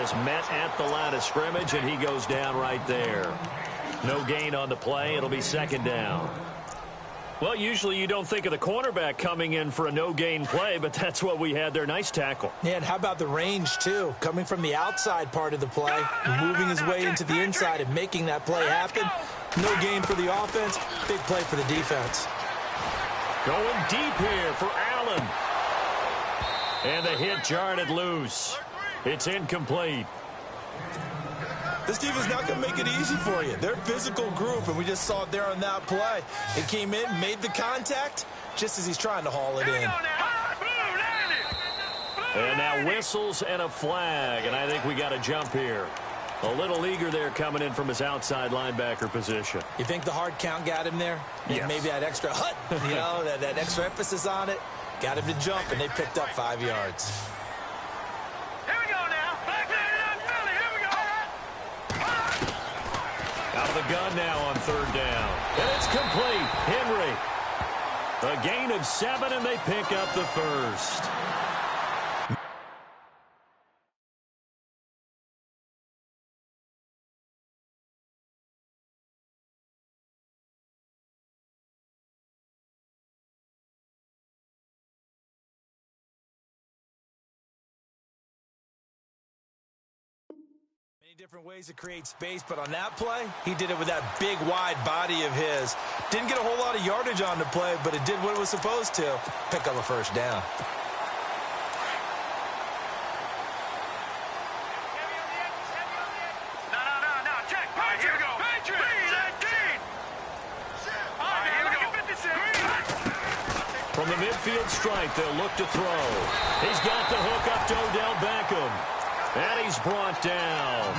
is met at the line of scrimmage, and he goes down right there. No gain on the play. It'll be second down. Well, usually you don't think of the cornerback coming in for a no-gain play, but that's what we had there. Nice tackle. Yeah, and how about the range, too? Coming from the outside part of the play, moving his way into the inside and making that play happen. No gain for the offense, big play for the defense. Going deep here for Allen. And the hit jarred it loose. It's incomplete. This defense is not going to make it easy for you. They're a physical group, and we just saw it there on that play. It came in, made the contact, just as he's trying to haul it in. And now whistles and a flag, and I think we got a jump here. A little eager there coming in from his outside linebacker position. You think the hard count got him there? Yes. Maybe that extra hut, you know, that extra emphasis on it. Got him to jump, and they picked up 5 yards. Here we go now. Back there, Philly. Here we go. Out of the gun now on third down. And it's complete. Henry. A gain of 7, and they pick up the first. Different ways to create space, but on that play, he did it with that big, wide body of his. Didn't get a whole lot of yardage on the play, but it did what it was supposed to. Pick up a first down. No. Check. All right, here we go. Patriot. All right, here we go. From the midfield stripe, they'll look to throw. He's got the hook up to Odell Beckham. And he's brought down.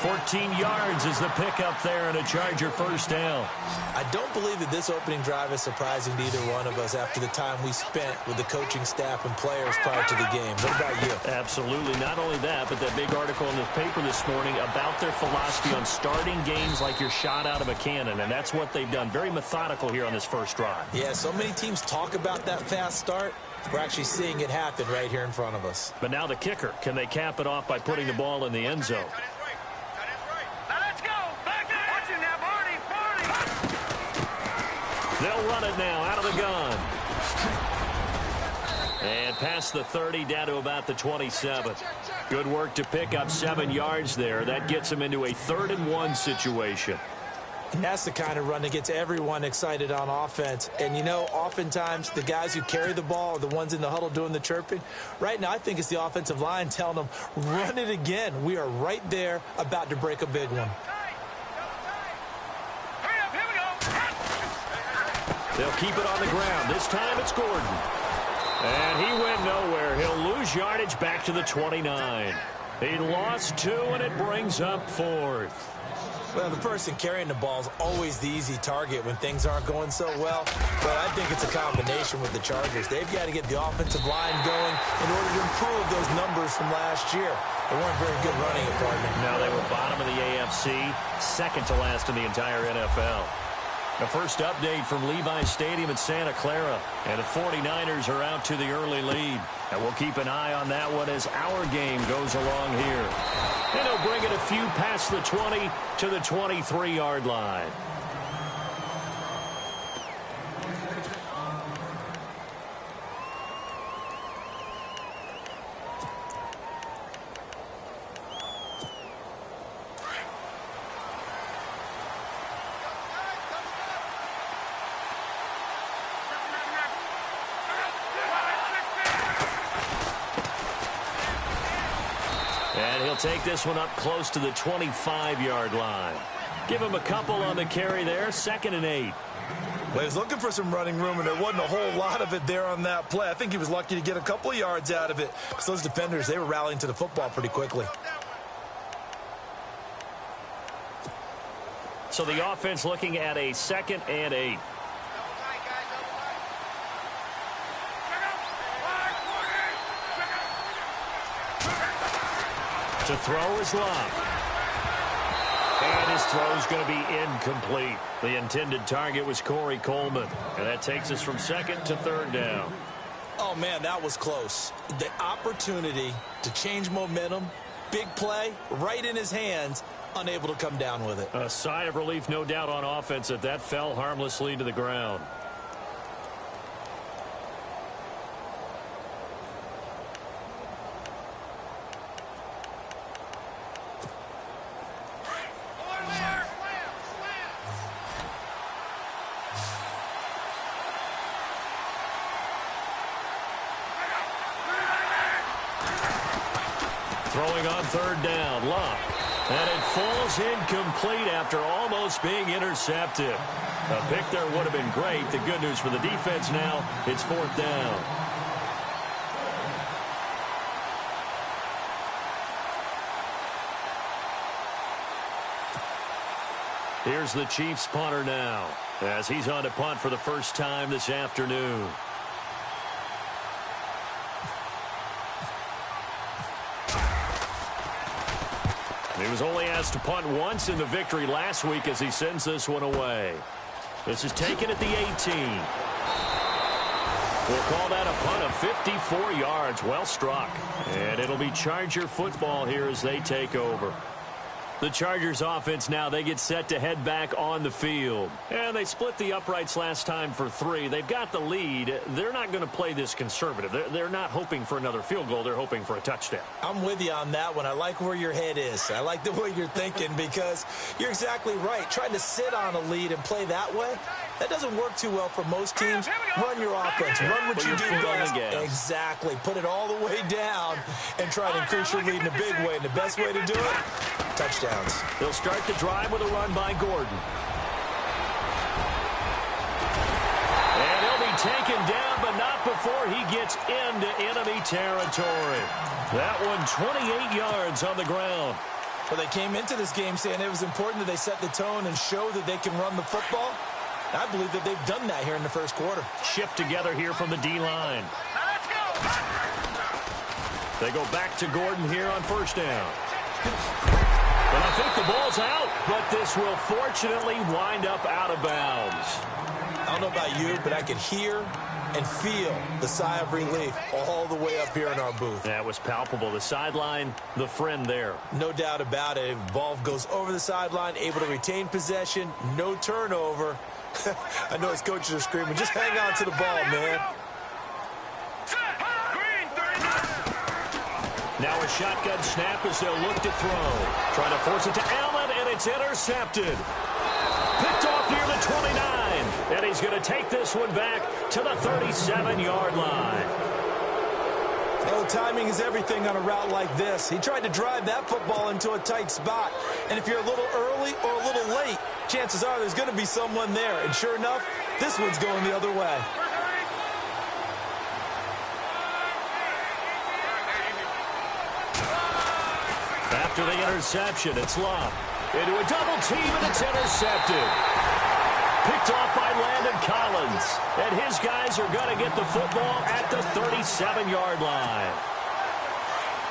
14 yards is the pickup there and a Charger first down. I don't believe that this opening drive is surprising to either one of us after the time we spent with the coaching staff and players prior to the game. What about you? Absolutely. Not only that, but that big article in the paper this morning about their philosophy on starting games like you're shot out of a cannon, and that's what they've done. Very methodical here on this first drive. Yeah, so many teams talk about that fast start. We're actually seeing it happen right here in front of us. But now the kicker. Can they cap it off by putting the ball in the end zone? Now let's go. Back there. Watch him now, Barney. They'll run it now out of the gun. And past the 30 down to about the 27. Good work to pick up 7 yards there. That gets them into a 3rd-and-1 situation. And that's the kind of run that gets everyone excited on offense. And, you know, oftentimes the guys who carry the ball are the ones in the huddle doing the chirping. Right now, I think it's the offensive line telling them, run it again. We are right there about to break a big one. Hurry up, here we go. They'll keep it on the ground. This time it's Gordon. And he went nowhere. He'll lose yardage back to the 29. He lost 2, and it brings up 4th. Well, the person carrying the ball is always the easy target when things aren't going so well. But I think it's a combination with the Chargers. They've got to get the offensive line going in order to improve those numbers from last year. They weren't very good running it, partner. No, they were bottom of the AFC, second to last in the entire NFL. The first update from Levi's Stadium in Santa Clara. And the 49ers are out to the early lead. And we'll keep an eye on that one as our game goes along here. And they'll bring it a few past the 20 to the 23-yard line. And he'll take this one up close to the 25-yard line. Give him a couple on the carry there. 2nd and 8. Well, he was looking for some running room, and there wasn't a whole lot of it there on that play. I think he was lucky to get a couple of yards out of it. Because those defenders, they were rallying to the football pretty quickly. So the offense looking at a 2nd and 8. To throw is Love. And his throw is going to be incomplete. The intended target was Corey Coleman. And that takes us from 2nd to 3rd down. Oh, man, that was close. The opportunity to change momentum Big play, right in his hands, unable to come down with it. A sigh of relief, no doubt, on offense that fell harmlessly to the ground. Throwing on third down, Locke. And it falls incomplete after almost being intercepted. A pick there would have been great. The good news for the defense now, it's fourth down. Here's the Chiefs punter now, as he's on to punt for the first time this afternoon. He was only asked to punt once in the victory last week as he sends this one away. This is taken at the 18. We'll call that a punt of 54 yards. Well struck. And it'll be Charger football here as they take over. The Chargers offense now, they get set to head back on the field. And they split the uprights last time for 3. They've got the lead. They're not going to play this conservative. They're not hoping for another field goal. They're hoping for a touchdown. I'm with you on that one. I like where your head is. I like the way you're thinking because you're exactly right. Trying to sit on a lead and play that way, that doesn't work too well for most teams. Run your offense. Run what you do best. Exactly. Put it all the way down and try to increase your lead in a big way. And the best way to do it, touchdowns. They'll start the drive with a run by Gordon. And he'll be taken down, but not before he gets into enemy territory. That one 28 yards on the ground. Well, they came into this game saying it was important that they set the tone and show that they can run the football. I believe that they've done that here in the first quarter. Shift together here from the D-line. They go back to Gordon here on first down. And I think the ball's out, but this will fortunately wind up out of bounds. I don't know about you, but I could hear and feel the sigh of relief all the way up here in our booth. That was palpable. The sideline, the friend there. No doubt about it. Ball goes over the sideline, able to retain possession, no turnover. I know his coaches are screaming, just hang on to the ball, man. Now a shotgun snap as they'll look to throw. Trying to force it to Allen, and it's intercepted. Picked off near the 29. And he's going to take this one back to the 37-yard line. Oh, timing is everything on a route like this. He tried to drive that football into a tight spot. And if you're a little early or a little late, chances are there's going to be someone there. And sure enough, this one's going the other way. After the interception, it's Love. Into a double team, and it's intercepted. Picked off by Landon Collins. And his guys are going to get the football at the 37-yard line.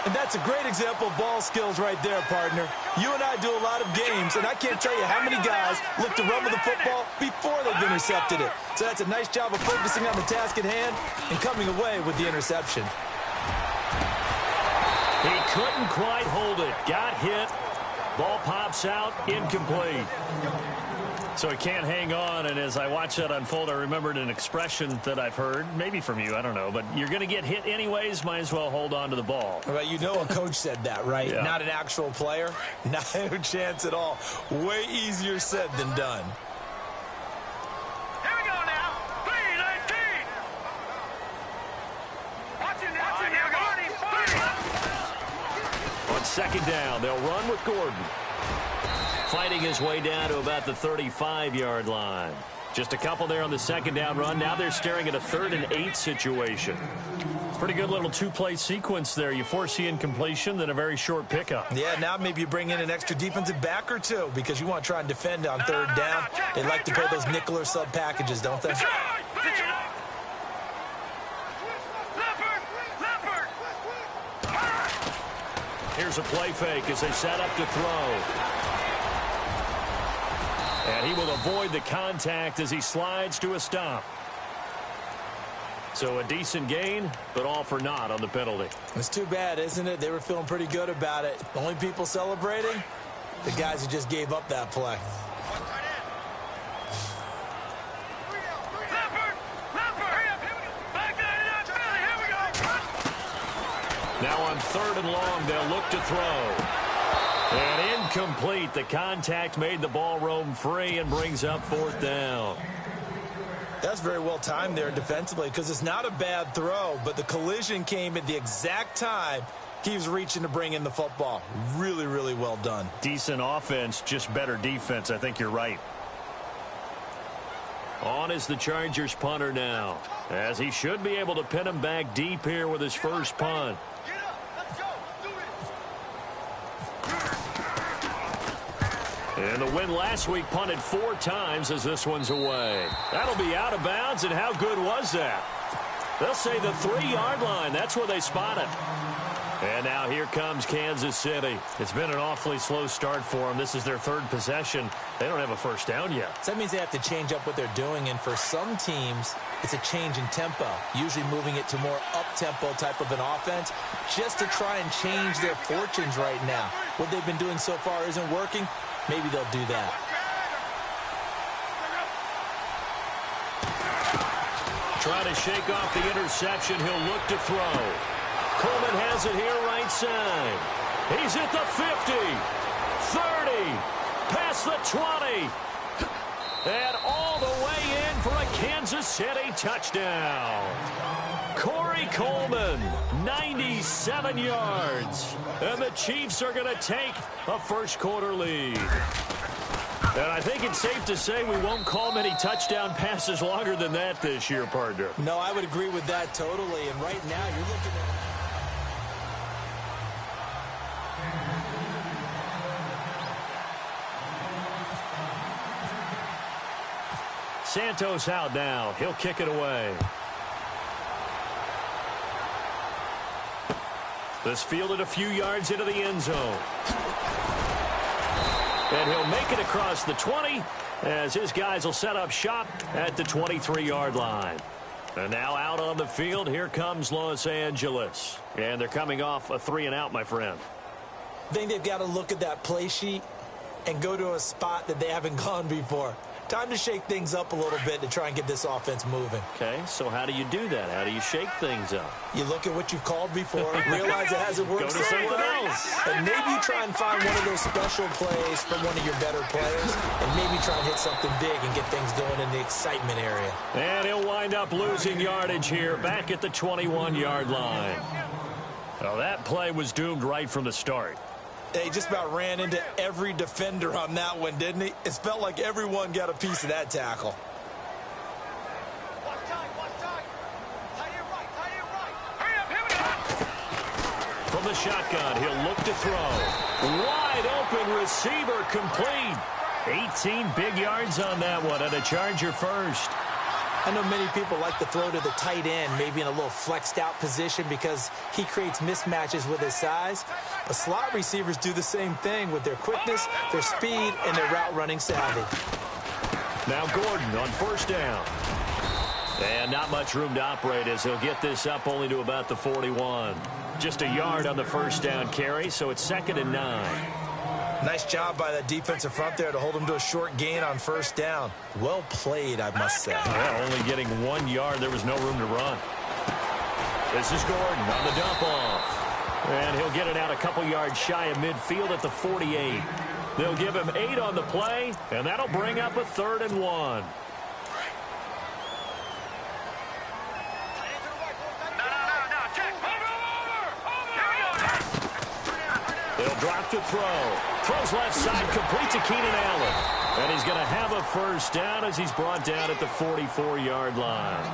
And that's a great example of ball skills right there, partner. You and I do a lot of games, and I can't tell you how many guys look to run with the football before they've intercepted it. So that's a nice job of focusing on the task at hand and coming away with the interception. He couldn't quite hold it. Got hit. Ball pops out. Incomplete. So he can't hang on, and as I watch that unfold, I remembered an expression that I've heard, maybe from you, I don't know, but you're going to get hit anyways, might as well hold on to the ball. Well, you know a coach said that, right? Yeah. Not an actual player. Not a chance at all. Way easier said than done. Here we go now. 3-19. Watching now, Gordon. On second down, they'll run with Gordon. Fighting his way down to about the 35-yard line. Just a couple there on the second down run. Now they're staring at a 3rd and 8 situation. Pretty good little two-play sequence there. You force the incompletion, then a very short pickup. Yeah, now maybe you bring in an extra defensive back or two because you want to try and defend on 3rd down. They like to play those nickel or sub packages, don't they? Here's a play fake as they set up to throw. And he will avoid the contact as he slides to a stop. So a decent gain, but all for naught on the penalty. It's too bad, isn't it? They were feeling pretty good about it. The only people celebrating, the guys who just gave up that play. Now on 3rd and long, they'll look to throw. And incomplete. The contact made the ball roam free and brings up 4th down. That's very well timed there defensively because it's not a bad throw, but the collision came at the exact time he was reaching to bring in the football. Really, really well done. Decent offense, just better defense. I think you're right. On is the Chargers punter now, as he should be able to pin him back deep here with his first punt. And the win last week punted 4 times as this one's away. That'll be out of bounds, and how good was that? They'll say the 3-yard line. That's where they spot it. And now here comes Kansas City. It's been an awfully slow start for them. This is their 3rd possession. They don't have a first down yet. So that means they have to change up what they're doing, and for some teams, it's a change in tempo, usually moving it to more up-tempo type of an offense just to try and change their fortunes right now. What they've been doing so far isn't working. Maybe they'll do that. Try to shake off the interception. He'll look to throw. Coleman has it here right side. He's at the 50, 30, past the 20, and all the way in for a Kansas City touchdown. Corey Coleman, 97 yards. And the Chiefs are going to take a first-quarter lead. And I think it's safe to say we won't call many touchdown passes longer than that this year, partner. No, I would agree with that totally. And right now you're looking at... Santos out now. He'll kick it away. This fielded a few yards into the end zone. And he'll make it across the 20 as his guys will set up shop at the 23-yard line. And now out on the field, here comes Los Angeles. And they're coming off a 3-and-out, my friend. I think they've got to look at that play sheet and go to a spot that they haven't gone before. Time to shake things up a little bit to try and get this offense moving. Okay, so how do you do that? How do you shake things up? You look at what you've called before, realize it hasn't worked so well, and maybe you try and find one of those special plays from one of your better players, and maybe try and hit something big and get things going in the excitement area. And he'll wind up losing yardage here back at the 21-yard line. Well, that play was doomed right from the start. He just about ran into every defender on that one, didn't he? It felt like everyone got a piece of that tackle. From the shotgun, he'll look to throw. Wide open receiver complete. 18 big yards on that one, and a Charger first. I know many people like to throw to the tight end, maybe in a little flexed out position because he creates mismatches with his size. But slot receivers do the same thing with their quickness, their speed, and their route running savvy. Now Gordon on first down. And not much room to operate as he'll get this up only to about the 41. Just a yard on the first down carry, so it's 2nd and 9. Nice job by that defensive front there to hold him to a short gain on first down. Well played, I must say. Well, only getting 1 yard. There was no room to run. This is Gordon on the dump off. And he'll get it out a couple yards shy of midfield at the 48. They'll give him 8 on the play, and that'll bring up a 3rd and 1. They'll drop to throw. Throws left side, complete to Keenan Allen. And he's going to have a first down as he's brought down at the 44-yard line.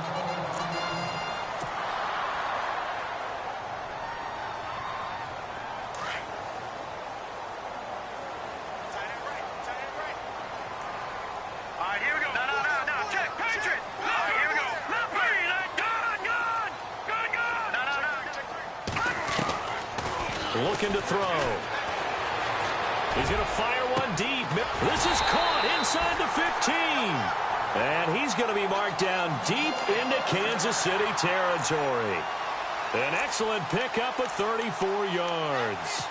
Looking to throw. He's going to fire one deep. This is caught inside the 15. And he's going to be marked down deep into Kansas City territory. An excellent pickup of 34 yards.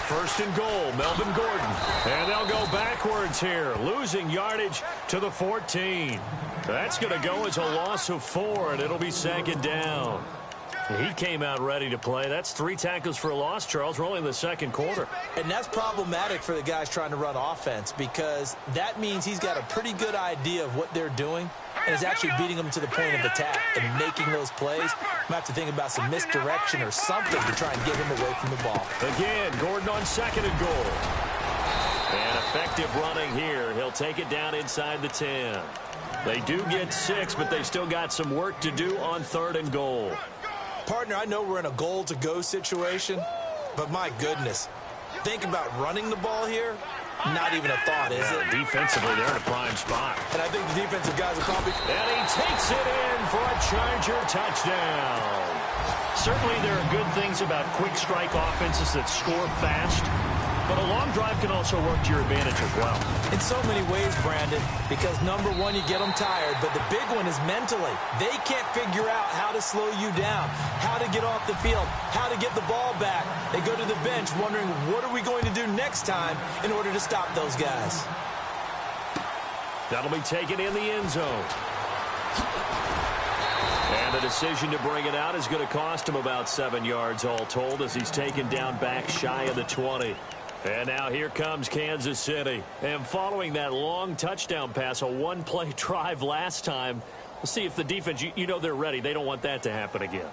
First and goal, Melvin Gordon. And they'll go backwards here, losing yardage to the 14. That's going to go as a loss of 4, and it'll be second down. He came out ready to play. That's 3 tackles for a loss, Charles. We're only in the second quarter. And that's problematic for the guys trying to run offense because that means he's got a pretty good idea of what they're doing and is actually beating them to the point of attack and making those plays. Might have to think about some misdirection or something to try and get him away from the ball. Again, Gordon on second and goal. And effective running here. He'll take it down inside the 10. They do get 6, but they've still got some work to do on third and goal. Partner, I know we're in a goal-to-go situation, but my goodness, think about running the ball here. Not even a thought, is it? Defensively, they're in a prime spot. And I think the defensive guys are probably... And he takes it in for a Charger touchdown. Certainly there are good things about quick strike offenses that score fast, but a long drive can also work to your advantage as well. In so many ways, Brandon, because number one, you get them tired, but the big one is mentally. They can't figure out how to slow you down, how to get off the field, how to get the ball back. They go to the bench wondering, what are we going to do next time in order to stop those guys? That'll be taken in the end zone. And the decision to bring it out is going to cost him about 7 yards all told as he's taken down back shy of the 20. And now here comes Kansas City. And following that long touchdown pass, a one-play drive last time, we'll see if the defense, you know they're ready. They don't want that to happen again.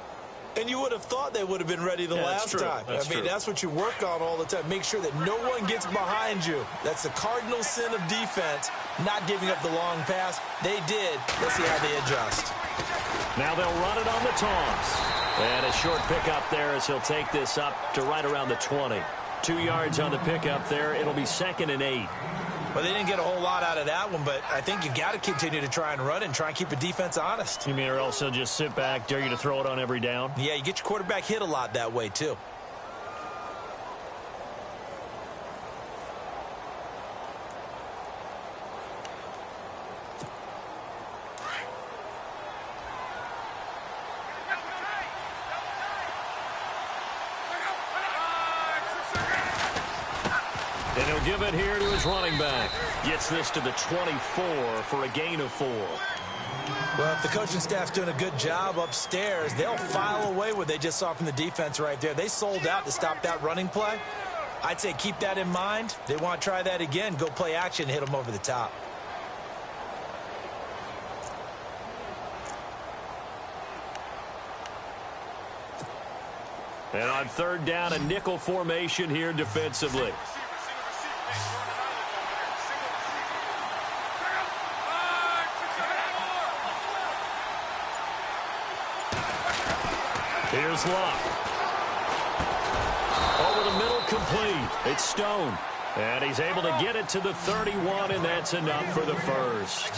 And you would have thought they would have been ready the last time. I mean, that's what you work on all the time. Make sure that no one gets behind you. That's the cardinal sin of defense, not giving up the long pass. They did. Let's see how they adjust. Now they'll run it on the toss. And a short pickup there as he'll take this up to right around the 20. 2 yards on the pickup there. It'll be 2nd and 8. Well, they didn't get a whole lot out of that one, but I think you've got to continue to try and run and try and keep the defense honest. You mean or else they'll just sit back, dare you to throw it on every down? Yeah, you get your quarterback hit a lot that way, too. And he'll give it here to his running back. Gets this to the 24 for a gain of 4. Well, if the coaching staff's doing a good job upstairs, they'll file away what they just saw from the defense right there. They sold out to stop that running play. I'd say keep that in mind. They want to try that again. Go play action and hit them over the top. And on third down, a nickel formation here defensively. Here's Luck. Over the middle, complete. It's Stone. And he's able to get it to the 31, and that's enough for the first.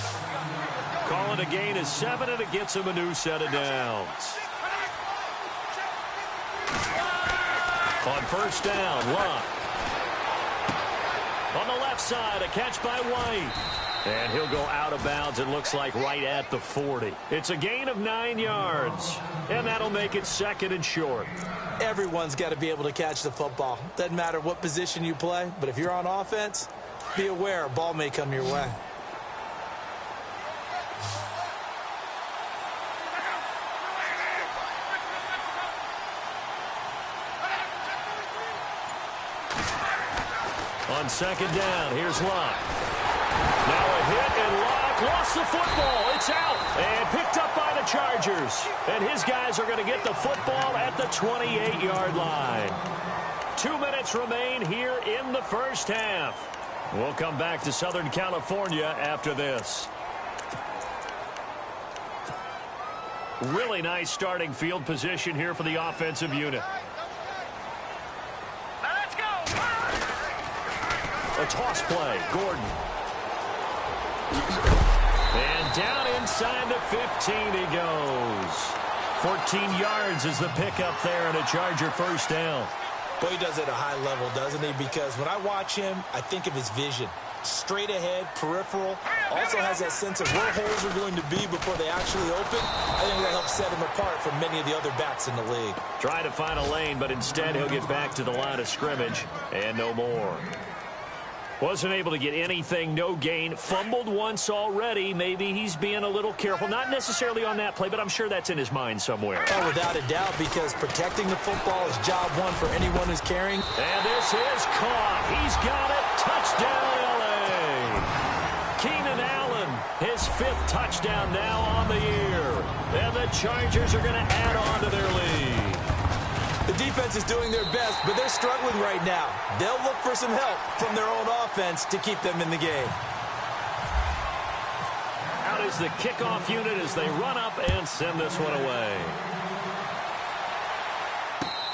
Calling a gain of 7, and it gets him a new set of downs. On first down, Luck. On the left side, a catch by White. And he'll go out of bounds, it looks like right at the 40. It's a gain of 9 yards. And that'll make it 2nd and short. Everyone's got to be able to catch the football. Doesn't matter what position you play, but if you're on offense, be aware a ball may come your way. On second down, here's Luck. Now a hit, and Luck lost the football. It's out and picked up by the Chargers. And his guys are going to get the football at the 28-yard line. 2 minutes remain here in the first half. We'll come back to Southern California after this. Really nice starting field position here for the offensive unit. Let's go. A toss play, Gordon. And down inside the 15 he goes. 14 yards is the pickup there and a Charger first down. Boy, he does it at a high level, doesn't he? Because when I watch him, I think of his vision. Straight ahead, peripheral. Also has that sense of where holes are going to be before they actually open. I think that helps set him apart from many of the other backs in the league. Trying to find a lane, but instead he'll get back to the line of scrimmage and no more. Wasn't able to get anything, no gain. Fumbled once already. Maybe he's being a little careful. Not necessarily on that play, but I'm sure that's in his mind somewhere. Oh, without a doubt, because protecting the football is job one for anyone who's carrying. And this is caught. He's got it. Touchdown, L.A. Keenan Allen, his 5th touchdown now on the year. And the Chargers are going to add on to their lead. The defense is doing their best, but they're struggling right now. They'll look for some help from their own offense to keep them in the game. Out is the kickoff unit as they run up and send this one away.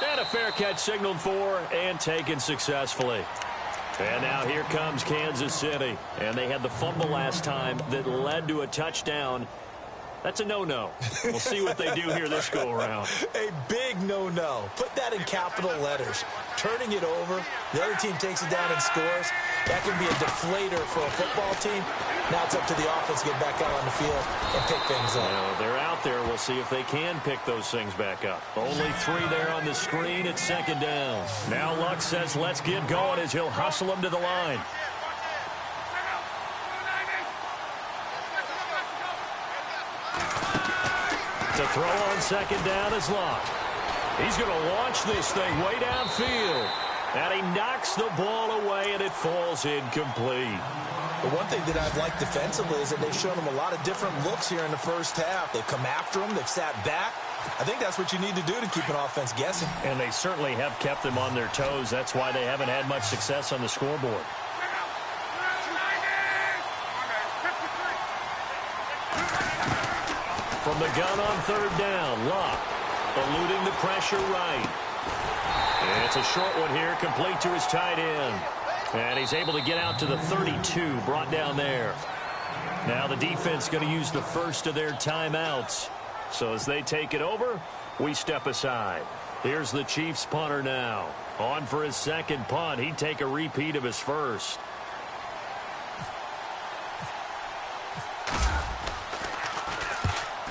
And a fair catch signaled for and taken successfully. And now here comes Kansas City. And they had the fumble last time that led to a touchdown. That's a no-no. We'll see what they do here this go-around. A big no-no. Put that in capital letters. Turning it over, the other team takes it down and scores. That can be a deflator for a football team. Now it's up to the offense to get back out on the field and pick things up. They're out there. We'll see if they can pick those things back up. Only 3 there on the screen at 2nd down. Now Luck says let's get going as he'll hustle them to the line. To throw on 2nd down is Luck. He's going to launch this thing way downfield. And he knocks the ball away, and it falls incomplete. The one thing that I've liked defensively is that they've shown him a lot of different looks here in the first half. They've come after him. They've sat back. I think that's what you need to do to keep an offense guessing. And they certainly have kept them on their toes. That's why they haven't had much success on the scoreboard. From the gun on 3rd down, Luck eluding the pressure right. And it's a short one here, complete to his tight end. And he's able to get out to the 32, brought down there. Now the defense going to use the first of their timeouts. So as they take it over, we step aside. Here's the Chiefs punter now. On for his 2nd punt. He'd take a repeat of his first.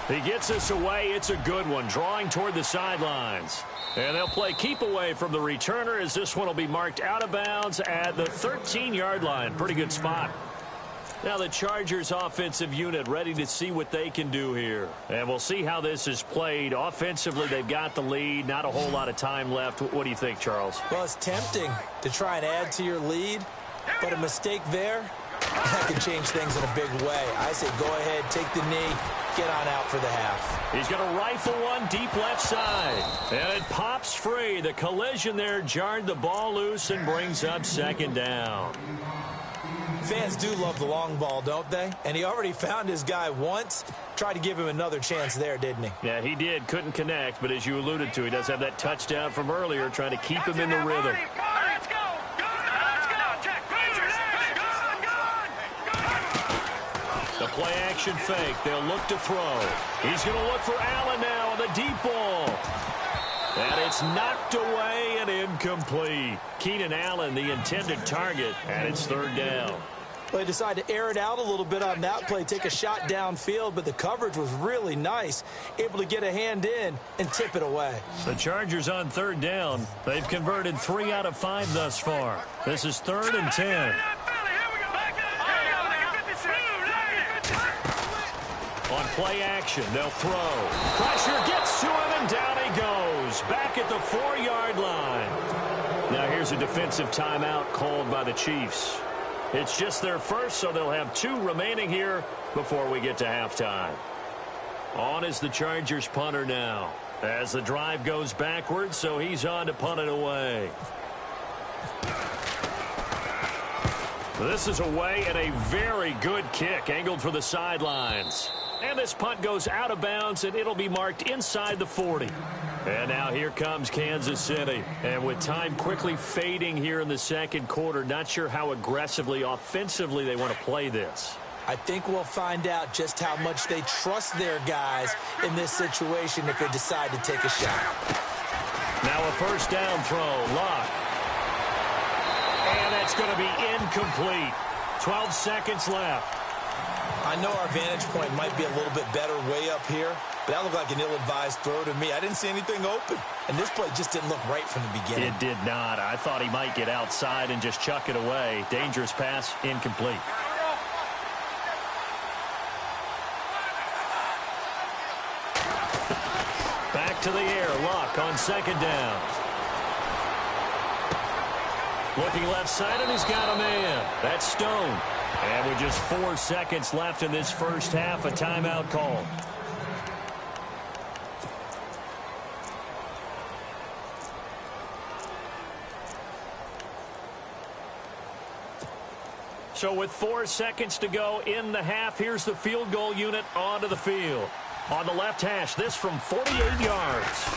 He gets us away. It's a good one, drawing toward the sidelines. And they'll play keep away from the returner as this one will be marked out of bounds at the 13-yard line. Pretty good spot. Now the Chargers offensive unit ready to see what they can do here. And we'll see how this is played. Offensively, they've got the lead. Not a whole lot of time left. What do you think, Charles? Well, it's tempting to try and add to your lead, but a mistake there, that can change things in a big way. I say go ahead, take the knee, get on out for the half. He's going to rifle one deep left side. And it pops free. The collision there jarred the ball loose and brings up 2nd down. Fans do love the long ball, don't they? And he already found his guy once. Tried to give him another chance there, didn't he? Yeah, he did. Couldn't connect, but as you alluded to, he does have that touchdown from earlier, trying to keep him in the rhythm. Let's go. The play action fake. They'll look to throw. He's going to look for Allen now on the deep ball. And it's knocked away and incomplete. Keenan Allen, the intended target, and it's 3rd down. Well, they decided to air it out a little bit on that play, take a shot downfield, but the coverage was really nice. Able to get a hand in and tip it away. The Chargers on 3rd down. They've converted 3 out of 5 thus far. This is 3rd and 10. On play action, they'll throw. Pressure gets to him, and down he goes. Back at the 4-yard line. Now here's a defensive timeout called by the Chiefs. It's just their first, so they'll have 2 remaining here before we get to halftime. On is the Chargers punter now. As the drive goes backwards, so he's on to punt it away. This is away and a very good kick, angled for the sidelines. And this punt goes out of bounds, and it'll be marked inside the 40. And now here comes Kansas City. And with time quickly fading here in the 2nd quarter, not sure how aggressively, offensively they want to play this. I think we'll find out just how much they trust their guys in this situation if they decide to take a shot. Now a first down throw, Locke. And that's going to be incomplete. 12 seconds left. I know our vantage point might be a little bit better way up here, but that looked like an ill-advised throw to me. I didn't see anything open, and this play just didn't look right from the beginning. It did not. I thought he might get outside and just chuck it away. Dangerous pass, incomplete. Back to the air, Locke on second down. Looking left side, and he's got a man. That's Stone. And with just 4 seconds left in this first half, a timeout call. So with 4 seconds to go in the half, here's the field goal unit onto the field. On the left hash, this from 48 yards.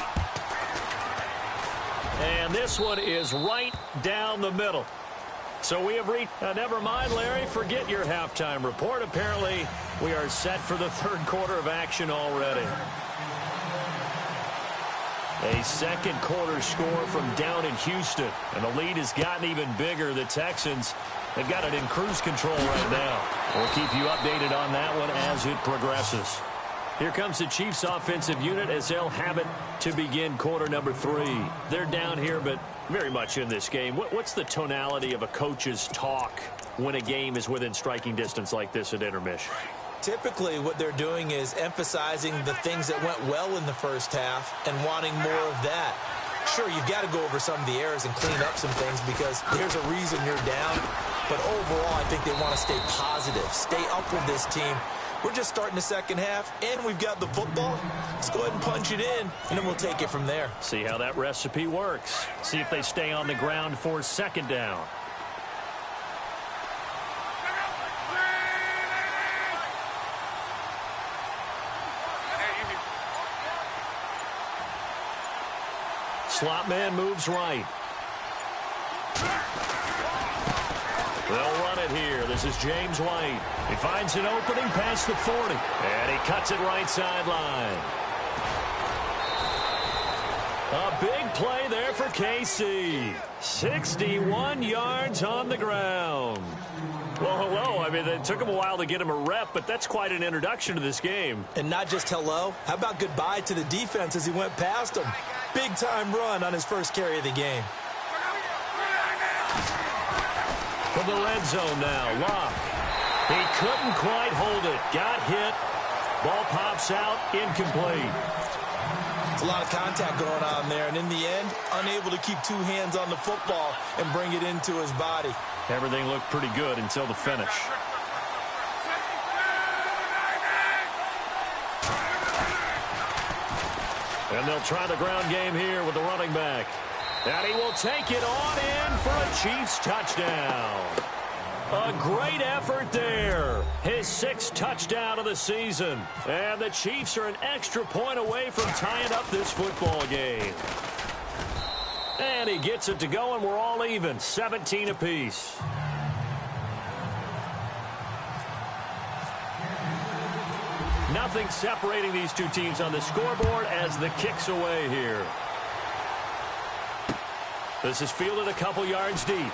And this one is right down the middle. So we have reached, never mind, Larry, forget your halftime report. Apparently, we are set for the third quarter of action already. A second quarter score from down in Houston, and the lead has gotten even bigger. The Texans, they've got it in cruise control right now. We'll keep you updated on that one as it progresses. Here comes the Chiefs offensive unit as they'll have it to begin quarter number 3. They're down here, but very much in this game. What's the tonality of a coach's talk when a game is within striking distance like this at intermission? Typically, what they're doing is emphasizing the things that went well in the first half and wanting more of that. Sure, you've got to go over some of the errors and clean up some things because there's a reason you're down. But overall, I think they want to stay positive, stay up with this team. We're just starting the second half, and we've got the football. Let's go ahead and punch it in, and then we'll take it from there. See how that recipe works. See if they stay on the ground for second down. Slot man moves right. They'll run it here. This is James White. He finds an opening past the 40. And he cuts it right sideline. A big play there for KC. 61 yards on the ground. Well, hello. I mean, it took him a while to get him a rep, but that's quite an introduction to this game. And not just hello. How about goodbye to the defense as he went past him? Big-time run on his first carry of the game. From the red zone now, Locke. He couldn't quite hold it. Got hit. Ball pops out, incomplete. It's a lot of contact going on there, and in the end, unable to keep 2 hands on the football and bring it into his body. Everything looked pretty good until the finish. And they'll try the ground game here with the running back. And he will take it on in for a Chiefs touchdown. A great effort there. His 6th touchdown of the season. And the Chiefs are an extra point away from tying up this football game. And he gets it to go, and we're all even. 17 apiece. Nothing separating these two teams on the scoreboard as the kick's away here. This is fielded a couple yards deep.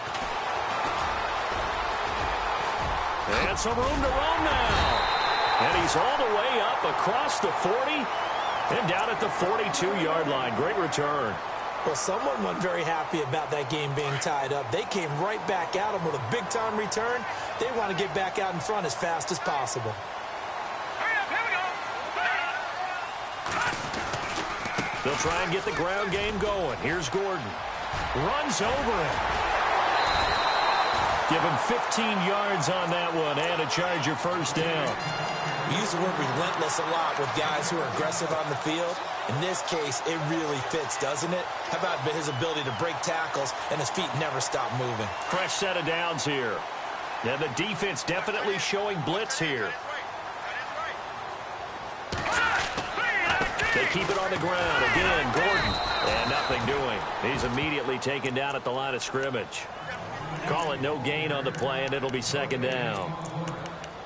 And some room to roam now. And he's all the way up across the 40 and down at the 42-yard line. Great return. Well, someone wasn't very happy about that game being tied up. They came right back at him with a big-time return. They want to get back out in front as fast as possible. They'll try and get the ground game going. Here's Gordon. Runs over him. Give him 15 yards on that one and a Charger first down. We use the word relentless a lot with guys who are aggressive on the field. In this case, it really fits, doesn't it? How about his ability to break tackles and his feet never stop moving? Fresh set of downs here. Now the defense definitely showing blitz here. They keep it on the ground. Again, Gordon. And nothing doing. He's immediately taken down at the line of scrimmage. Call it no gain on the play, and it'll be second down.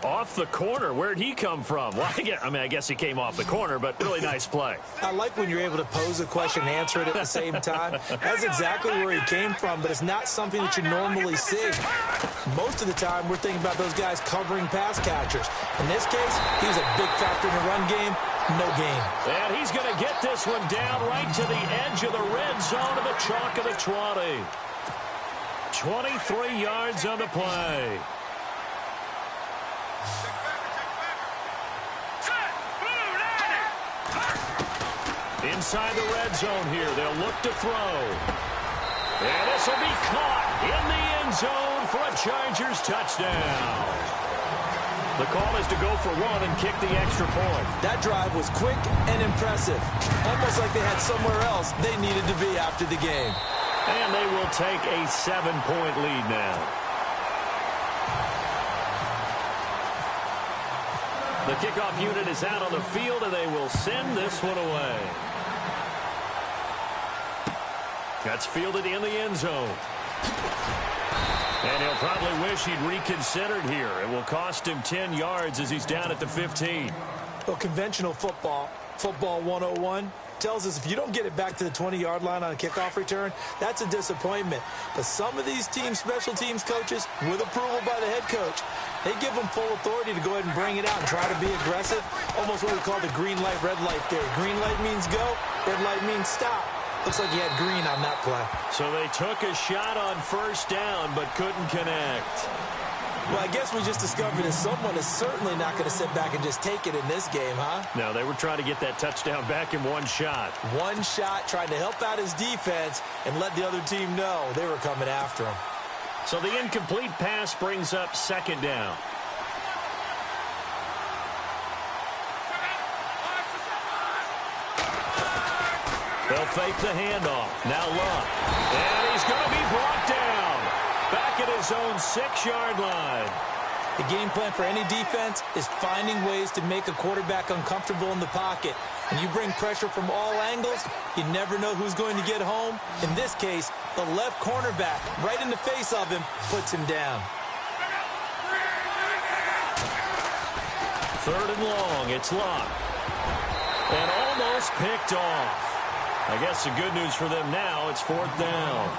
Off the corner. Where'd he come from? Well, I guess he came off the corner, but really nice play. I like when you're able to pose a question and answer it at the same time. That's exactly where he came from, but it's not something that you normally see. Most of the time, we're thinking about those guys covering pass catchers. In this case, he was a big factor in the run game. No gain. And he's going to get this one down right to the edge of the red zone of the chalk of the 20. 23 yards on the play. Inside the red zone here, they'll look to throw. And this will be caught in the end zone for a Chargers touchdown. The call is to go for one and kick the extra point. That drive was quick and impressive. Almost like they had somewhere else they needed to be after the game. And they will take a 7-point lead now. The kickoff unit is out on the field, and they will send this one away. That's fielded in the end zone. And he'll probably wish he'd reconsidered here. It will cost him 10 yards as he's down at the 15. Well, conventional football 101, tells us if you don't get it back to the 20-yard line on a kickoff return, that's a disappointment. But some of these special teams coaches, with approval by the head coach, they give them full authority to go ahead and bring it out and try to be aggressive. Almost what we call the green light, red light theory. Green light means go, red light means stop. Looks like he had green on that play. So they took a shot on first down, but couldn't connect. Well, I guess we just discovered that someone is certainly not going to sit back and just take it in this game, huh? No, they were trying to get that touchdown back in one shot. One shot, trying to help out his defense and let the other team know they were coming after him. So the incomplete pass brings up second down. They'll fake the handoff. Now Luck. And he's going to be brought down. Back at his own 6-yard line. The game plan for any defense is finding ways to make a quarterback uncomfortable in the pocket. And you bring pressure from all angles, you never know who's going to get home. In this case, the left cornerback, right in the face of him, puts him down. Third and long, it's Luck. And almost picked off. I guess the good news for them now, it's fourth down.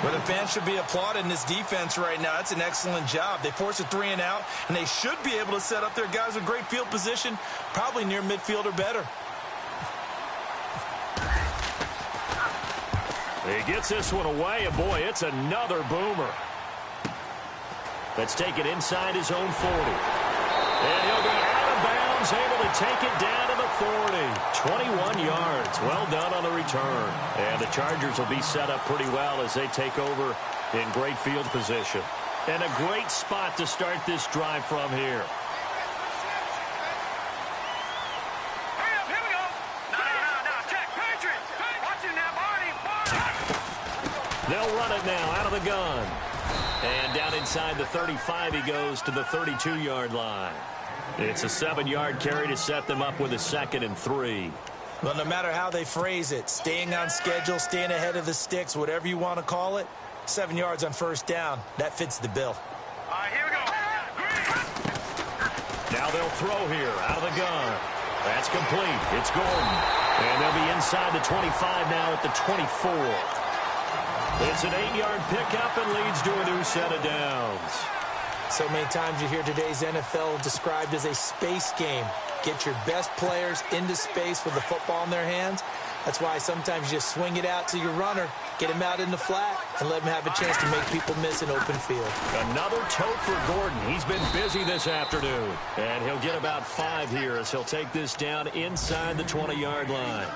Well, the fans should be applauding this defense right now. It's an excellent job. They force a 3-and-out, and they should be able to set up their guys with great field position, probably near midfield or better. He gets this one away, and boy, it's another boomer. Let's take it inside his own 40. And he'll be out of bounds, able to take it down to the 40. 21 yards. Well done on the return. And the Chargers will be set up pretty well as they take over in great field position. And a great spot to start this drive from here. Hurry up, here we go. No, check, Patriots. Watch it now, Barney. They'll run it now out of the gun. And down inside the 35, he goes to the 32-yard line. It's a 7-yard carry to set them up with a 2nd and 3. Well, no matter how they phrase it, staying on schedule, staying ahead of the sticks, whatever you want to call it, 7 yards on first down, that fits the bill. All right, here we go. Now they'll throw here out of the gun. That's complete. It's Gordon. And they'll be inside the 25 now at the 24. It's an 8-yard pickup and leads to a new set of downs. So many times you hear today's NFL described as a space game. Get your best players into space with the football in their hands. That's why sometimes you just swing it out to your runner, get him out in the flat, and let him have a chance to make people miss an open field. Another tote for Gordon. He's been busy this afternoon. And he'll get about 5 here as he'll take this down inside the 20-yard line.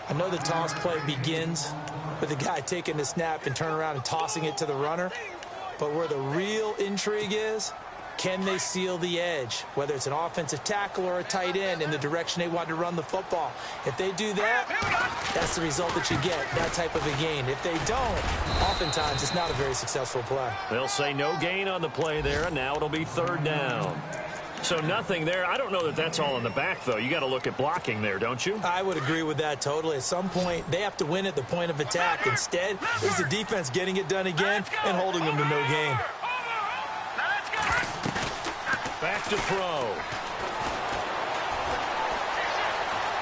I know the toss play begins with the guy taking the snap and turn around and tossing it to the runner. But where the real intrigue is, can they seal the edge, whether it's an offensive tackle or a tight end in the direction they want to run the football? If they do that, that's the result that you get, that type of a gain. If they don't, oftentimes it's not a very successful play. They'll say no gain on the play there, and now it'll be 3rd down. So nothing there. I don't know that that's all in the back, though. You got to look at blocking there, don't you? I would agree with that totally. At some point, they have to win at the point of attack. Instead, it was the defense getting it done again and holding them to no gain. Now let's go. to throw.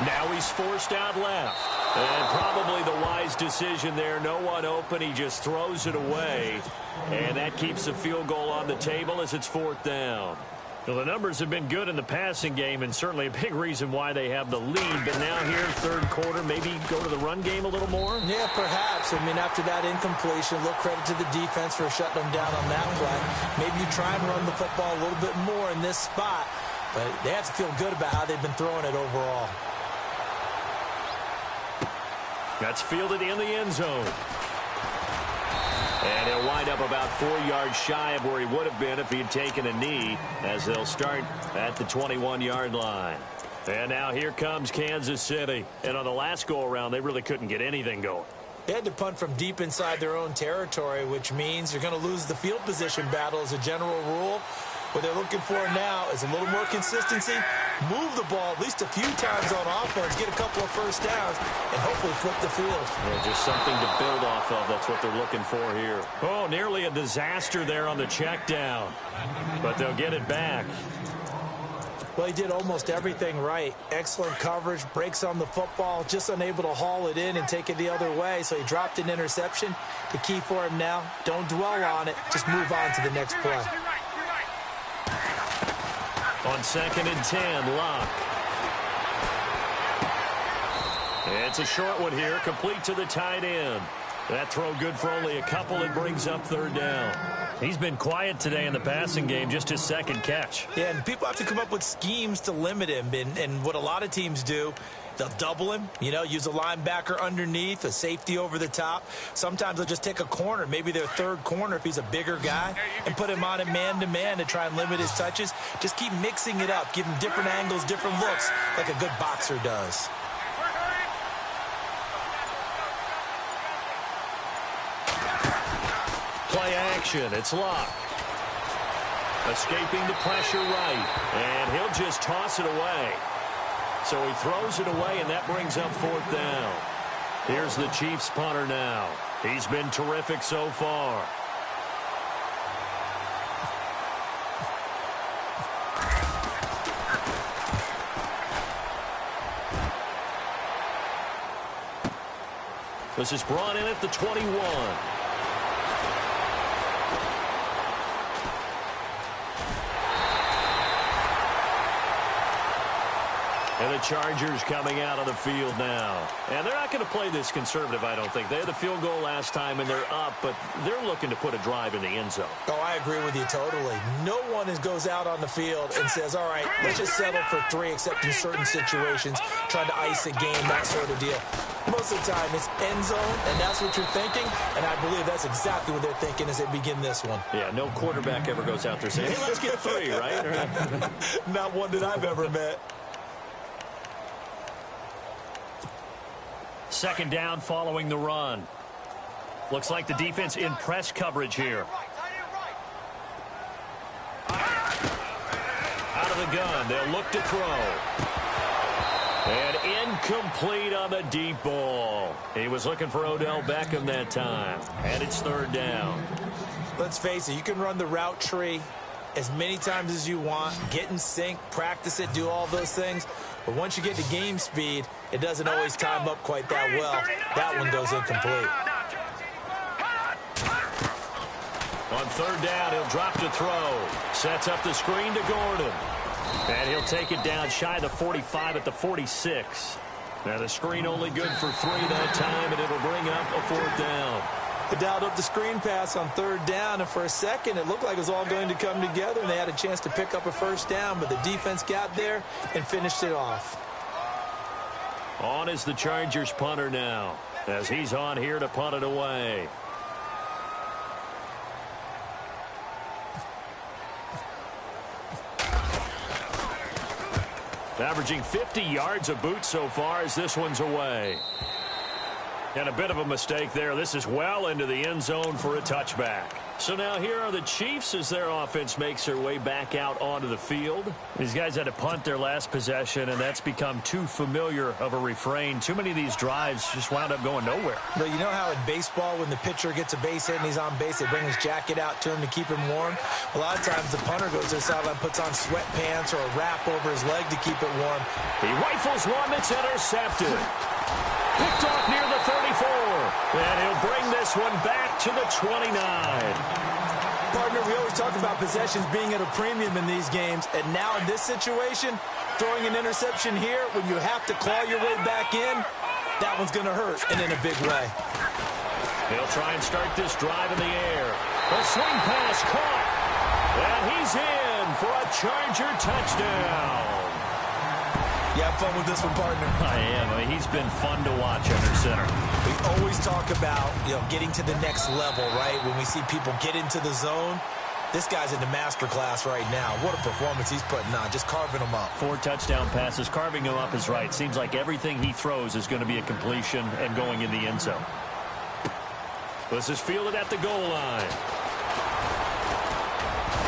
Now he's forced out left. And probably the wise decision there. No one open. He just throws it away. And that keeps the field goal on the table as it's 4th down. Well, the numbers have been good in the passing game, and certainly a big reason why they have the lead. But now here, 3rd quarter, maybe go to the run game a little more? Yeah, perhaps. I mean, after that incompletion, a little credit to the defense for shutting them down on that play. Maybe you try and run the football a little bit more in this spot. But they have to feel good about how they've been throwing it overall. That's fielded in the end zone. And he'll wind up about 4 yards shy of where he would have been if he had taken a knee, as they'll start at the 21-yard line. And now here comes Kansas City. And on the last go-around, they really couldn't get anything going. They had to punt from deep inside their own territory, which means you're going to lose the field position battle as a general rule. What they're looking for now is a little more consistency, move the ball at least a few times on offense, get a couple of first downs, and hopefully flip the field. Yeah, just something to build off of. That's what they're looking for here. Oh, nearly a disaster there on the check down, but they'll get it back. Well, he did almost everything right. Excellent coverage, breaks on the football, just unable to haul it in and take it the other way, so he dropped an interception. The key for him now, don't dwell on it, just move on to the next play. On 2nd and 10, Locke. It's a short one here, complete to the tight end. That throw good for only a couple. It brings up 3rd down. He's been quiet today in the passing game, just his 2nd catch. Yeah, and people have to come up with schemes to limit him, and what a lot of teams do, they'll double him, use a linebacker underneath, a safety over the top. Sometimes they'll just take a corner, maybe their 3rd corner if he's a bigger guy, and put him on a man-to-man to try and limit his touches. Just keep mixing it up, give him different angles, different looks, like a good boxer does. Play action, it's Locke. Escaping the pressure right, and he'll just toss it away. So he throws it away, and that brings up 4th down. Here's the Chiefs punter now. He's been terrific so far. This is brought in at the 21. And the Chargers coming out on the field now. And they're not going to play this conservative, I don't think. They had the field goal last time, and they're up, but they're looking to put a drive in the end zone. Oh, I agree with you totally. No one goes out on the field and says, all right, let's just settle for 3, except in certain situations, trying to ice a game, that sort of deal. Most of the time, it's end zone, and that's what you're thinking, and I believe that's exactly what they're thinking as they begin this one. Yeah, no quarterback ever goes out there saying, hey, let's get 3, right? Not one that I've ever met. 2nd down following the run. Looks like the defense in press coverage here. Out of the gun, they'll look to throw. And incomplete on the deep ball. He was looking for Odell Beckham that time. And it's 3rd down. Let's face it, you can run the route tree as many times as you want, get in sync, practice it, do all those things. But once you get to game speed, it doesn't always time up quite that well. That one goes incomplete. On 3rd down, he'll drop to throw. Sets up the screen to Gordon. And he'll take it down shy of the 45 at the 46. Now the screen only good for 3 that time, and it'll bring up a 4th down. They dialed up the screen pass on 3rd down, and for a second it looked like it was all going to come together, and they had a chance to pick up a 1st down, but the defense got there and finished it off. On is the Chargers punter now, as he's on here to punt it away. Averaging 50 yards a boot so far as this one's away. And a bit of a mistake there. This is well into the end zone for a touchback. So now here are the Chiefs as their offense makes their way back out onto the field. These guys had to punt their last possession, and that's become too familiar of a refrain. Too many of these drives just wound up going nowhere. But you know how in baseball, when the pitcher gets a base hit and he's on base, they bring his jacket out to him to keep him warm? A lot of times the punter goes to the sideline, puts on sweatpants or a wrap over his leg to keep it warm. He rifles one that's intercepted. Picked off near the 34. And he'll bring this one back to the 29. Partner, we always talk about possessions being at a premium in these games. And now in this situation, throwing an interception here when you have to claw your way back in, that one's going to hurt, and in a big way. He'll try and start this drive in the air. A swing pass caught. And he's in for a Charger touchdown. You have fun with this one, partner? I am. I mean, he's been fun to watch under center. We always talk about, getting to the next level, right? When we see people get into the zone, this guy's in the master class right now. What a performance he's putting on, just carving them up. 4 touchdown passes. Carving them up is right. Seems like everything he throws is going to be a completion and going in the end zone. This is fielded at the goal line.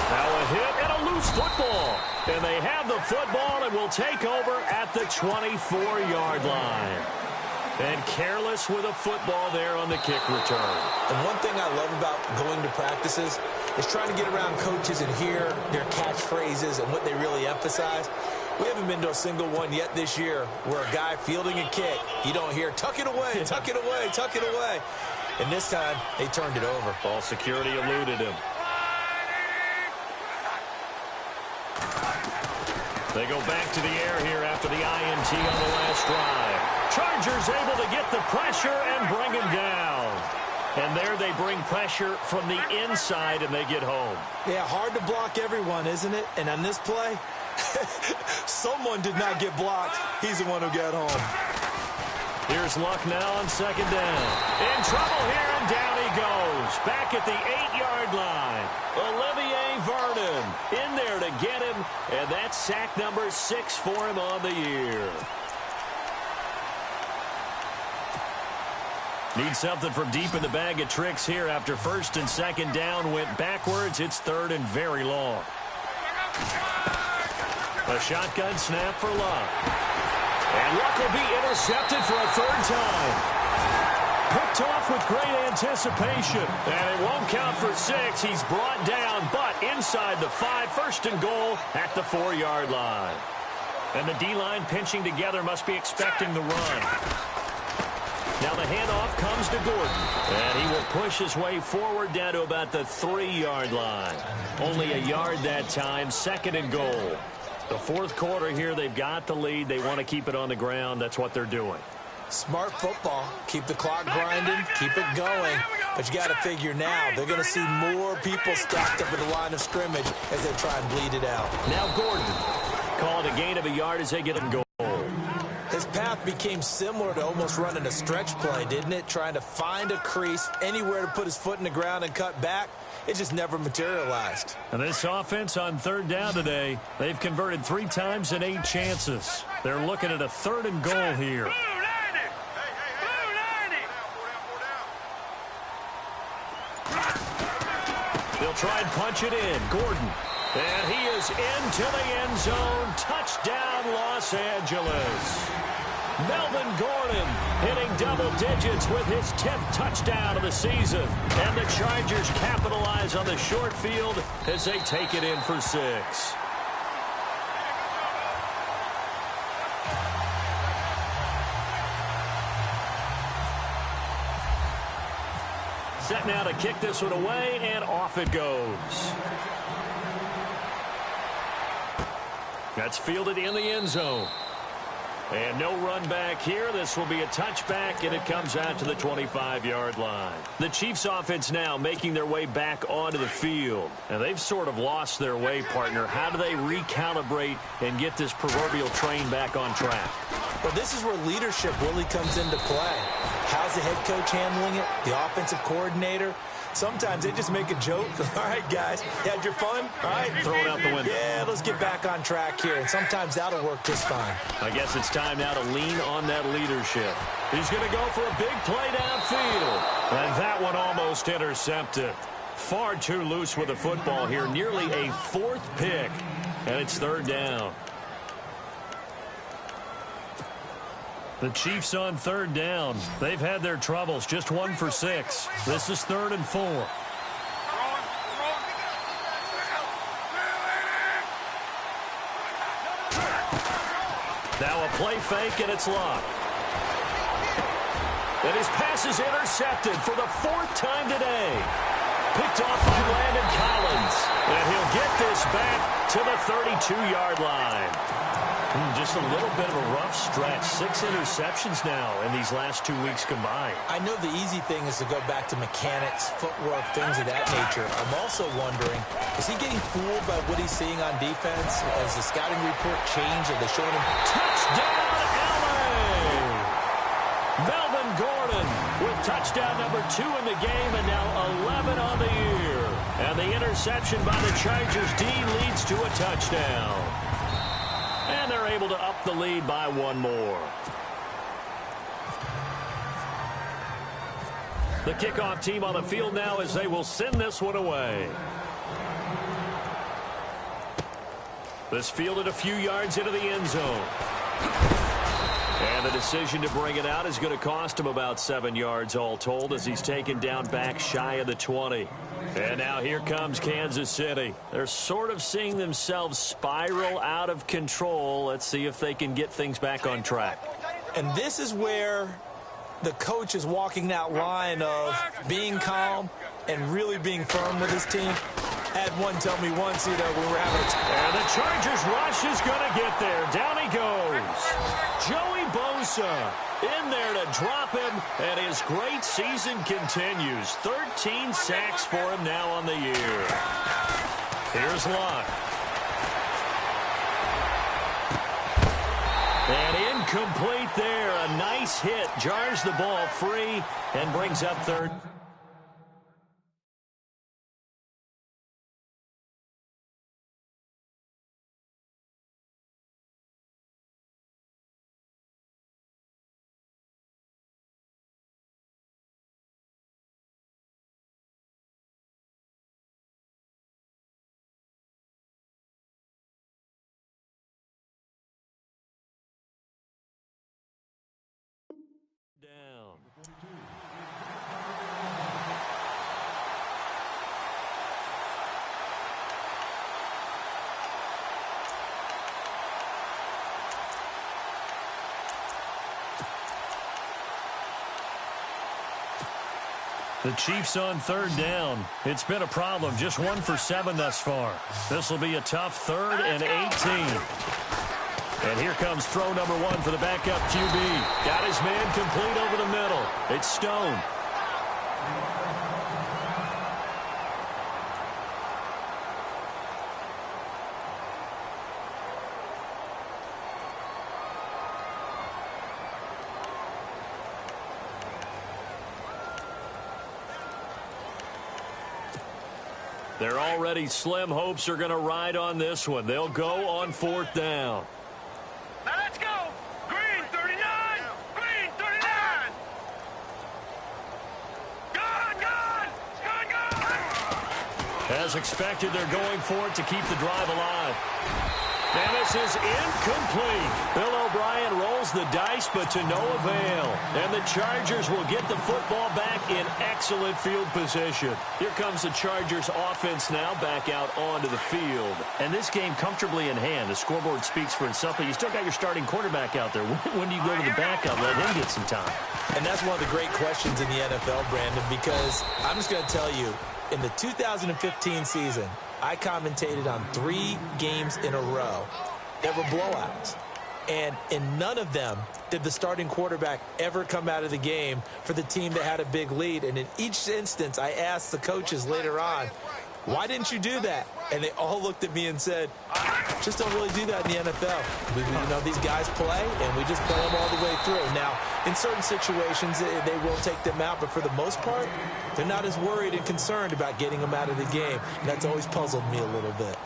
Now a hit and a loose football. And they have the football and will take over at the 24-yard line. And careless with a football there on the kick return. And one thing I love about going to practices is trying to get around coaches and hear their catchphrases and what they really emphasize. We haven't been to a single one yet this year where a guy fielding a kick, you don't hear, tuck it away, tuck it away, tuck it away. And this time, they turned it over. Ball security eluded him. They go back to the air here after the INT on the last drive. Chargers able to get the pressure and bring him down. And there they bring pressure from the inside, and they get home. Yeah, hard to block everyone, isn't it? And on this play, someone did not get blocked. He's the one who got home. Here's Luck now on second down. In trouble here, and down he goes. Back at the 8-yard line. Olivier Vernon in there to get him, and that's sack number 6 for him on the year. Need something from deep in the bag of tricks here after first and second down went backwards. It's third and very long. A shotgun snap for Luck. And Luck will be intercepted for a third time. Picked off with great anticipation. And it won't count for 6. He's brought down, but inside the 5, first and goal at the 4-yard line. And the D-line pinching together must be expecting the run. Now the handoff comes to Gordon. And he will push his way forward down to about the 3-yard line. Only a yard that time, second and goal. The fourth quarter here, they've got the lead. They want to keep it on the ground. That's what they're doing. Smart football. Keep the clock grinding. Keep it going. But you got to figure now, they're going to see more people stacked up at the line of scrimmage as they try and bleed it out. Now Gordon called a gain of a yard as they get him goal. His path became similar to almost running a stretch play, didn't it? Trying to find a crease, anywhere to put his foot in the ground and cut back. It just never materialized. And this offense on third down today, they've converted 3 times in 8 chances. They're looking at a third and goal here. They'll try and punch it in. Gordon. And he is into the end zone. Touchdown, Los Angeles. Melvin Gordon hitting double digits with his 10th touchdown of the season. And the Chargers capitalize on the short field as they take it in for 6. Set now to kick this one away, and off it goes. That's fielded in the end zone. And no run back here. This will be a touchback, and it comes out to the 25-yard line. The Chiefs offense now making their way back onto the field. And they've sort of lost their way, partner. How do they recalibrate and get this proverbial train back on track? Well, this is where leadership really comes into play. How's the head coach handling it? The offensive coordinator? Sometimes they just make a joke. All right, guys, you had your fun? All right, throw it out the window. Yeah, let's get back on track here. And sometimes that'll work just fine. I guess it's time now to lean on that leadership. He's going to go for a big play downfield. And that one almost intercepted. Far too loose with the football here. Nearly a 4th pick. And it's 3rd down. The Chiefs on 3rd down. They've had their troubles. Just 1 for 6. This is 3rd and 4. Now a play fake, and it's locked. And his pass is intercepted for the 4th time today. Picked off by Landon Collins. And he'll get this back to the 32-yard line. Just a little bit of a rough stretch. 6 interceptions now in these last 2 weeks combined. I know the easy thing is to go back to mechanics, footwork, things of that nature. I'm also wondering, is he getting fooled by what he's seeing on defense? As the scouting report changed, are they showing him? Touchdown, LA! Melvin Gordon with touchdown number 2 in the game, and now 11 on the year. And the interception by the Chargers D leads to a touchdown. And they're able to up the lead by 1 more. The kickoff team on the field now as they will send this one away. This fielded a few yards into the end zone. And the decision to bring it out is going to cost him about 7 yards all told as he's taken down back shy of the 20. And now here comes Kansas City. They're sort of seeing themselves spiral out of control. Let's see if they can get things back on track. And this is where the coach is walking that line of being calm and really being firm with his team. Had one tell me once, we were having a... And the Chargers rush is going to get there. Down he goes. Joey Bosa in there to drop him, and his great season continues. 13 sacks for him now on the year. Here's Locke. And incomplete there. A nice hit. Jars the ball free and brings up 3rd. Down. The Chiefs on 3rd down. It's been a problem. Just 1 for 7 thus far. This will be a tough 3rd and 18. And here comes throw number 1 for the backup QB. Got his man complete over the middle. It's Stone. Their already slim hopes are going to ride on this one. They'll go on 4th down. Now let's go. Green 39. Green 39. Good. As expected, they're going for it to keep the drive alive. And this is incomplete. Bill O'Brien rolls the dice, but to no avail. And the Chargers will get the football back in excellent field position. Here comes the Chargers offense now back out onto the field. And this game comfortably in hand. The scoreboard speaks for itself, but you still got your starting quarterback out there. When do you go to the backup, let him get some time? And that's one of the great questions in the NFL, Brandon, because I'm just going to tell you, in the 2015 season, I commentated on 3 games in a row that were blowouts. And in none of them did the starting quarterback ever come out of the game for the team that had a big lead. And in each instance, I asked the coaches later on, why didn't you do that? And they all looked at me and said, just don't really do that in the NFL. These guys play, and we just play them all the way through. Now, in certain situations, they will take them out, but for the most part, they're not as worried and concerned about getting them out of the game. And that's always puzzled me a little bit.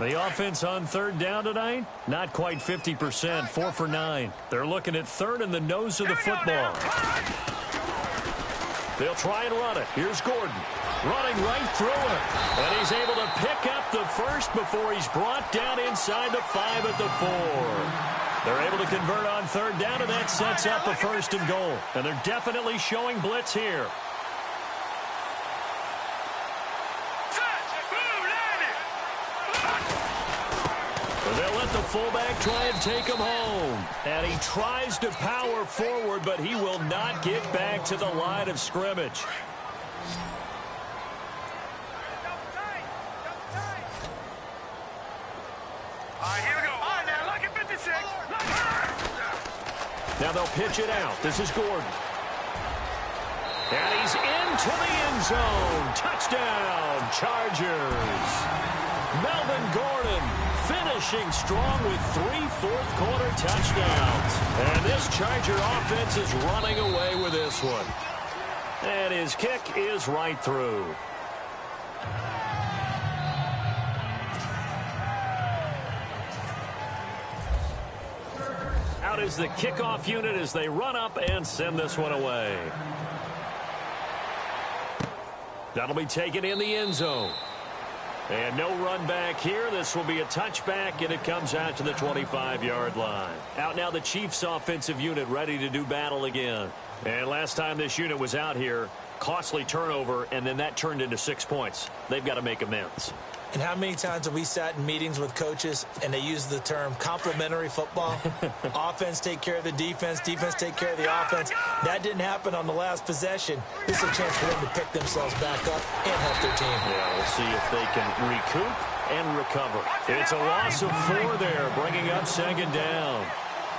The offense on third down tonight, not quite 50%, 4 for 9. They're looking at third in the nose of the football. They'll try and run it. Here's Gordon, running right through it. And he's able to pick up the first before he's brought down inside the 5 at the 4. They're able to convert on third down, and that sets up a 1st and goal. And they're definitely showing blitz here. They'll let the fullback try and take him home. And he tries to power forward, but he will not get back to the line of scrimmage. All right, here we go. All right, now, look at 56. Now they'll pitch it out. This is Gordon. And he's into the end zone. Touchdown, Chargers. Melvin Gordon finishing strong with 3 fourth-quarter touchdowns. And this Charger offense is running away with this one. And his kick is right through. Out is the kickoff unit as they run up and send this one away. That'll be taken in the end zone. And no run back here. This will be a touchback, and it comes out to the 25-yard line. Out now the Chiefs offensive unit ready to do battle again. And last time this unit was out here, costly turnover, and then that turned into 6 points. They've got to make amends. And how many times have we sat in meetings with coaches and they use the term complementary football? Offense take care of the defense, defense take care of the offense. That didn't happen on the last possession. This is a chance for them to pick themselves back up and help their team. Yeah, we'll see if they can recoup and recover. It's a loss of 4 there, bringing up 2nd down.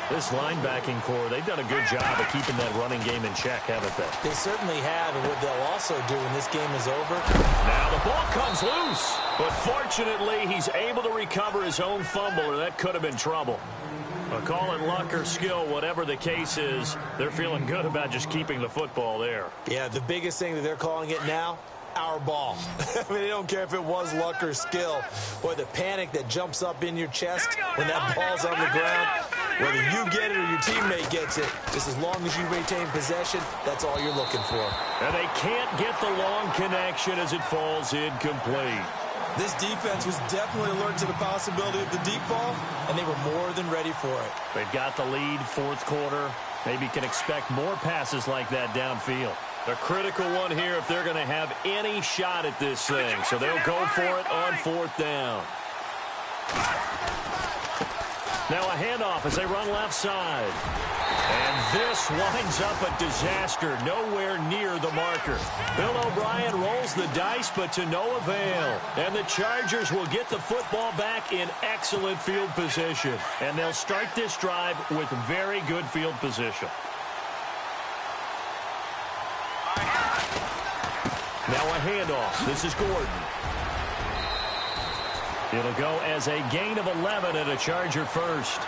This linebacking core, they've done a good job of keeping that running game in check, haven't they? They certainly have, and what they'll also do when this game is over. Now the ball comes loose, but fortunately he's able to recover his own fumble, or that could have been trouble. Call it luck or skill, whatever the case is, they're feeling good about just keeping the football there. Yeah, the biggest thing that they're calling it now, our ball. I mean, they don't care if it was luck or skill, or the panic that jumps up in your chest when that ball's on the ground. Whether you get it or your teammate gets it, just as long as you retain possession, that's all you're looking for. And they can't get the long connection as it falls incomplete. This defense was definitely alert to the possibility of the deep ball, and they were more than ready for it. They've got the lead, 4th quarter. Maybe can expect more passes like that downfield. A critical one here if they're going to have any shot at this thing. So they'll go for it on 4th down. Now a handoff as they run left side. And this winds up a disaster, nowhere near the marker. Bill O'Brien rolls the dice, but to no avail. And the Chargers will get the football back in excellent field position. And they'll start this drive with very good field position. Now a handoff. This is Gordon. It'll go as a gain of 11 and a Charger first.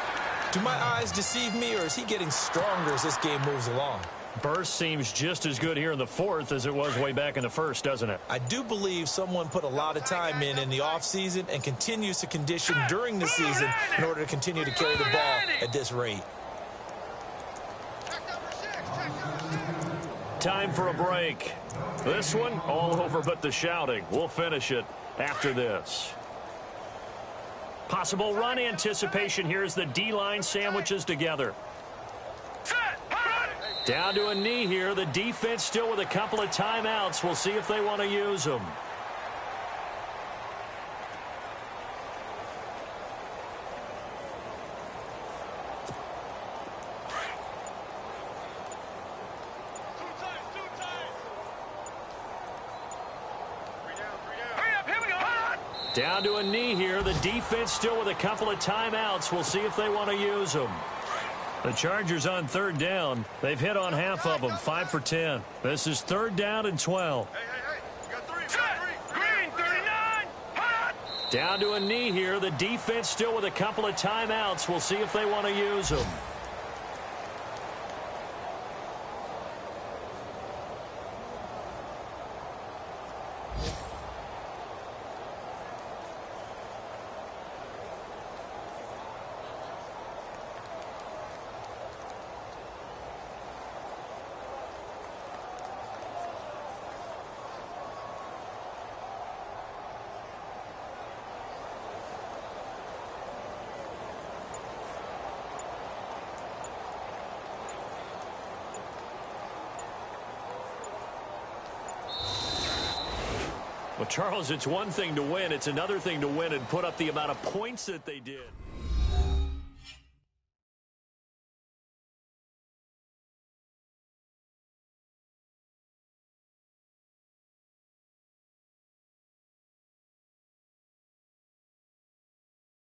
Do my eyes deceive me, or is he getting stronger as this game moves along? Burst seems just as good here in the 4th as it was way back in the 1st, doesn't it? I do believe someone put a lot of time in the offseason and continues to condition during the season in order to continue to carry the ball at this rate. Time for a break. This one, all over but the shouting. We'll finish it after this. Possible run anticipation here as the D-line sandwiches together. Down to a knee here. The defense still with a couple of timeouts. We'll see if they want to use them. Down to a knee here. The defense still with a couple of timeouts. We'll see if they want to use them. The Chargers on 3rd down. They've hit on half of them, 5 for 10. This is 3rd down and 12. Hey, you got 3. Green, 39. Hot. Down to a knee here. The defense still with a couple of timeouts. We'll see if they want to use them. Well, Charles, it's one thing to win. It's another thing to win and put up the amount of points that they did.